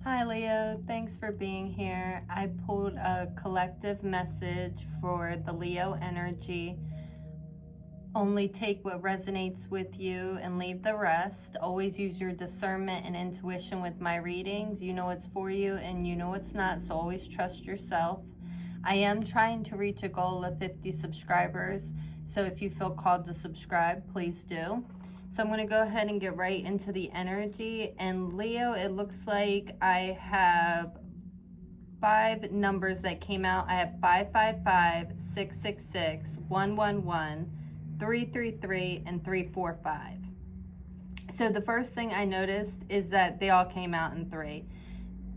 Hi Leo, thanks for being here. I pulled a collective message for the Leo energy. Only take what resonates with you and leave the rest. Always use your discernment and intuition with my readings. You know what's for you and you know what's not, so always trust yourself. I am trying to reach a goal of 50 subscribers, so if you feel called to subscribe, please do. So I'm going to go ahead and get right into the energy. And Leo, it looks like I have 5 numbers that came out. I have 555, 666, 111, 333, and 345. So the first thing I noticed is that they all came out in 3.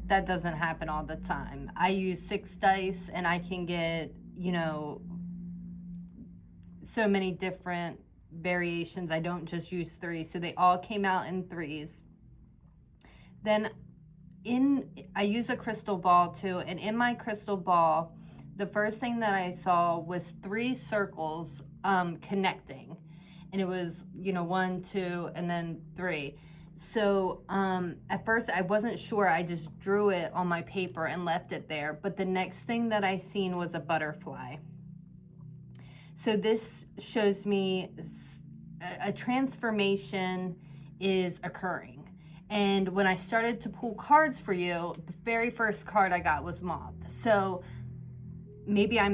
That doesn't happen all the time. I use 6 dice and I can get, so many different variations. I don't just use 3, so they all came out in 3s. Then I use a crystal ball too, and in my crystal ball, the first thing that I saw was 3 circles connecting, and it was 1, 2, and then 3. So at first I wasn't sure. I just drew it on my paper and left it there, but the next thing that I seen was a butterfly. So this shows me a transformation is occurring. And when I started to pull cards for you, the very first card I got was moth. So maybe I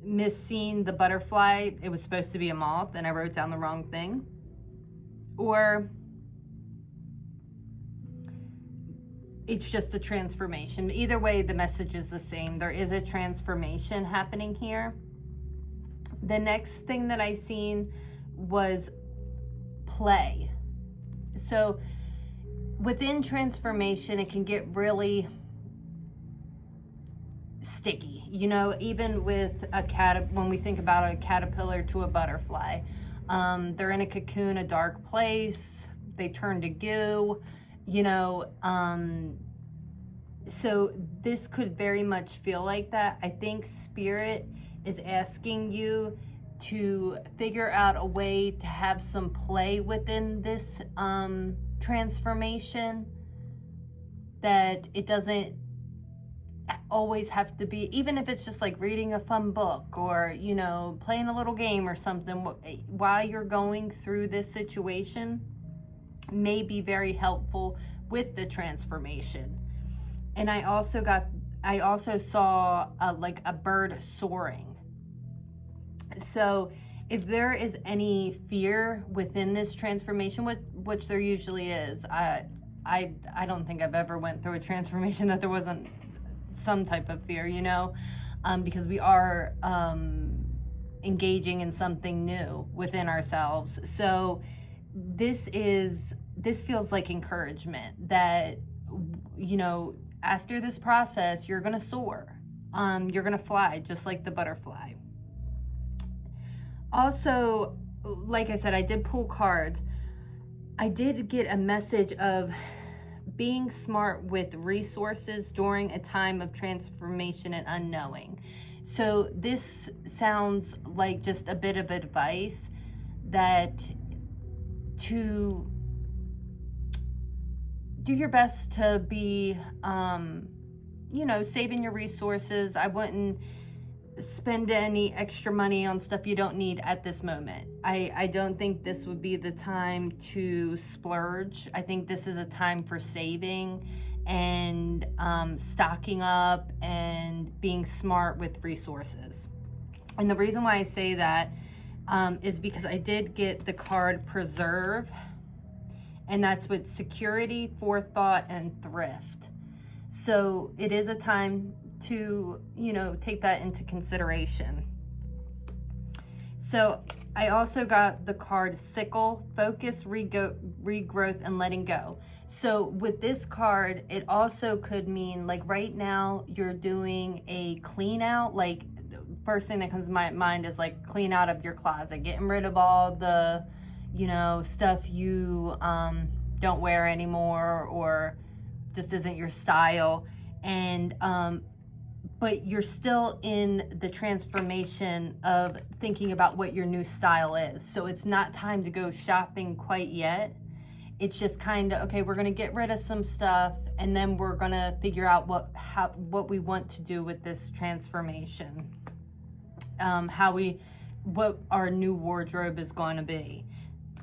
misseen the butterfly. It was supposed to be a moth and I wrote down the wrong thing. Or it's just a transformation. Either way, the message is the same. There is a transformation happening here. The next thing that I seen was play. So within transformation, it can get really sticky. Even with when we think about a caterpillar to a butterfly, they're in a cocoon, a dark place. They turn to goo. So this could very much feel like that. I think Spirit is asking you to figure out a way to have some play within this transformation, that it doesn't always have to be, even if it's just like reading a fun book or playing a little game or something while you're going through this situation, may be very helpful with the transformation. And I also saw a bird soaring. So if there is any fear within this transformation, which there usually is, I don't think I've ever went through a transformation that there wasn't some type of fear, because we are engaging in something new within ourselves. So this feels like encouragement that, after this process, you're going to soar. You're going to fly just like the butterfly. Also, like I said, I did pull cards. I did get a message of being smart with resources during a time of transformation and unknowing. So this sounds like just a bit of advice that to do your best to be, saving your resources. I wouldn't spend any extra money on stuff you don't need at this moment. I don't think this would be the time to splurge. I think this is a time for saving and stocking up and being smart with resources. And the reason why I say that is because I did get the card Preserve, and that's with security, forethought, and thrift. So it is a time to, take that into consideration. So I also got the card Sickle, Focus, Regrowth, and Letting Go. So with this card, it also could mean like right now you're doing a clean out. Like first thing that comes to my mind is like clean out of your closet, getting rid of all the, stuff you don't wear anymore or just isn't your style. And but you're still in the transformation of thinking about what your new style is. So it's not time to go shopping quite yet. It's just kind of, okay, we're going to get rid of some stuff, and then we're going to figure out what we want to do with this transformation. What our new wardrobe is going to be.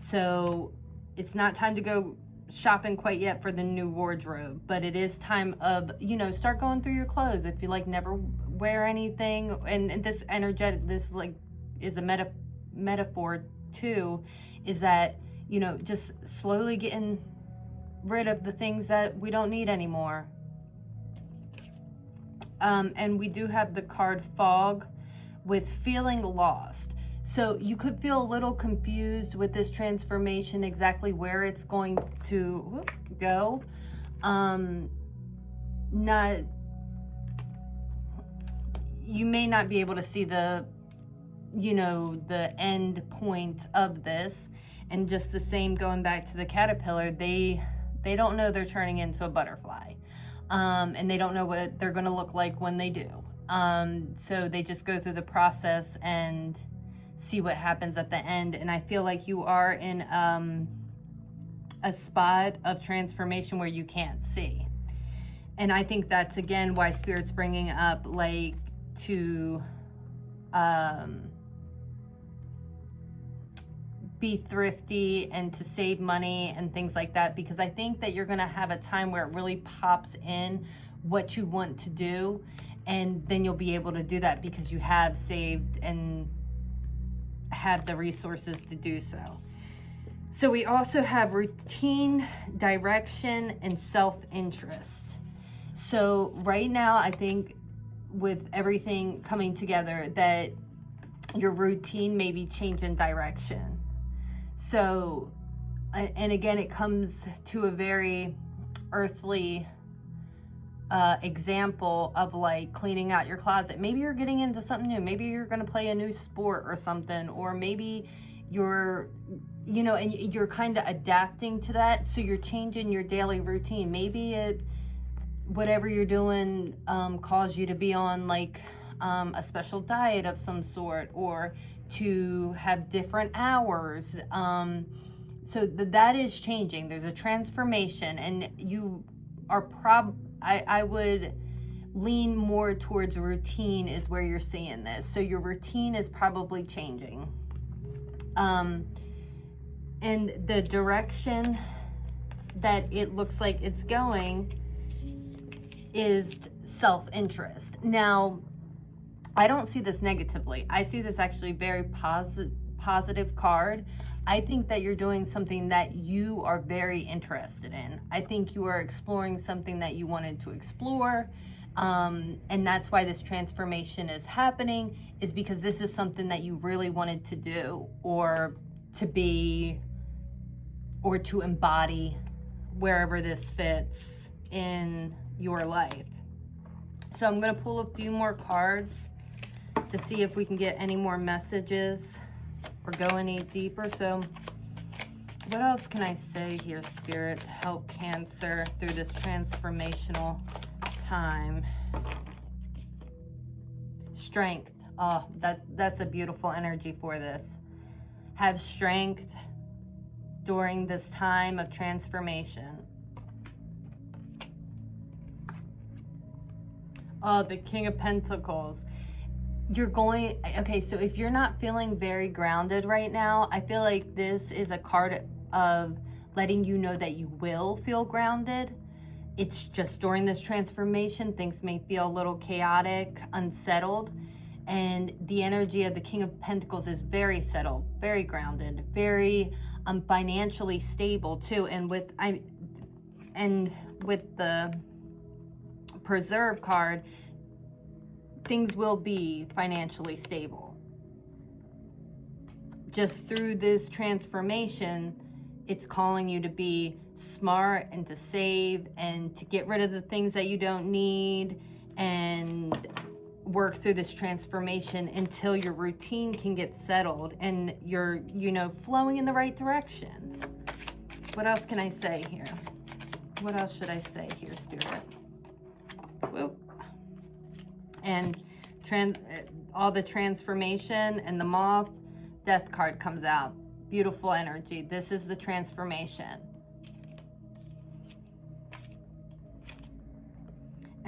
So it's not time to go shopping quite yet for the new wardrobe, but it is time of, start going through your clothes. If you like never wear anything, and this is a metaphor too, is that, just slowly getting rid of the things that we don't need anymore. And we do have the card Fog with feeling lost. So you could feel a little confused with this transformation, exactly where it's going to go. You may not be able to see the end point of this. And just the same, going back to the caterpillar, they don't know they're turning into a butterfly. And they don't know what they're going to look like when they do. So they just go through the process and see what happens at the end. And I feel like you are in a spot of transformation where you can't see. And I think that's, again, why Spirit's bringing up, like, to be thrifty and to save money and things like that, because I think that you're going to have a time where it really pops in what you want to do, and then you'll be able to do that because you have saved and have the resources to do so. So we also have routine, direction, and self-interest. So right now, I think with everything coming together, that your routine may be changing direction. So, and again, it comes to a very earthly example of like cleaning out your closet. Maybe you're getting into something new. Maybe you're going to play a new sport or something, or maybe you're, and you're kind of adapting to that. So you're changing your daily routine. Maybe whatever you're doing calls you to be on like a special diet of some sort, or to have different hours. So that is changing. There's a transformation, and you are I would lean more towards routine is where you're seeing this. So your routine is probably changing. And the direction that it looks like it's going is self-interest. Now, I don't see this negatively. I see this actually very positive card. I think that you're doing something that you are very interested in. I think you are exploring something that you wanted to explore. And that's why this transformation is happening, is because this is something that you really wanted to do, or to be, or to embody wherever this fits in your life. So I'm going to pull a few more cards to see if we can get any more messages or go any deeper. So what else can I say here, Spirit, to help Cancer through this transformational time? Strength. Oh, that's a beautiful energy for this. Have strength during this time of transformation. Oh, the King of Pentacles. Okay, so if you're not feeling very grounded right now, I feel like this is a card of letting you know that you will feel grounded. It's just during this transformation, things may feel a little chaotic, unsettled, and the energy of the King of Pentacles is very settled, very grounded, very financially stable too. And with the Preserve card, things will be financially stable. Just through this transformation, it's calling you to be smart and to save and to get rid of the things that you don't need, and work through this transformation until your routine can get settled and you're, flowing in the right direction. What else can I say here? What else should I say here, Spirit? Whoop. And all the transformation, and the Moth, Death card comes out. Beautiful energy. This is the transformation.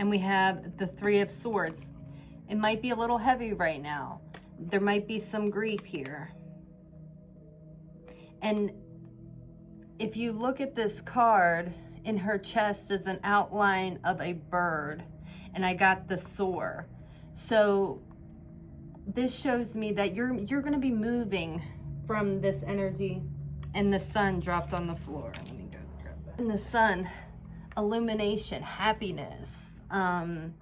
And we have the Three of Swords. It might be a little heavy right now. There might be some grief here. And if you look at this card, in her chest is an outline of a bird. And I got the soar. So this shows me that you're going to be moving from this energy. And the sun dropped on the floor. Let me go grab that. And the sun, illumination, happiness. And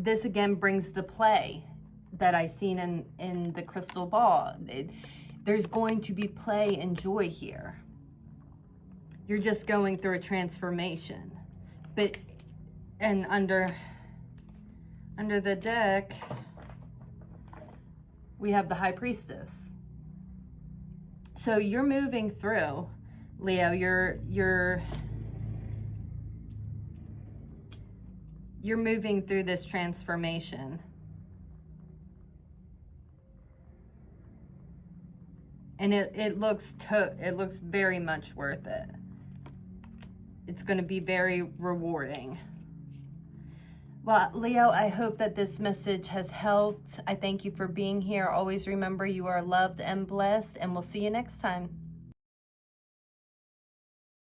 this again brings the play that I seen in the crystal ball. There's going to be play and joy here. You're just going through a transformation. But, and under the deck, we have the High Priestess. So you're moving through, Leo, you're moving through this transformation. And it looks very much worth it. It's going to be very rewarding. Well, Leo, I hope that this message has helped. I thank you for being here. Always remember you are loved and blessed, and we'll see you next time.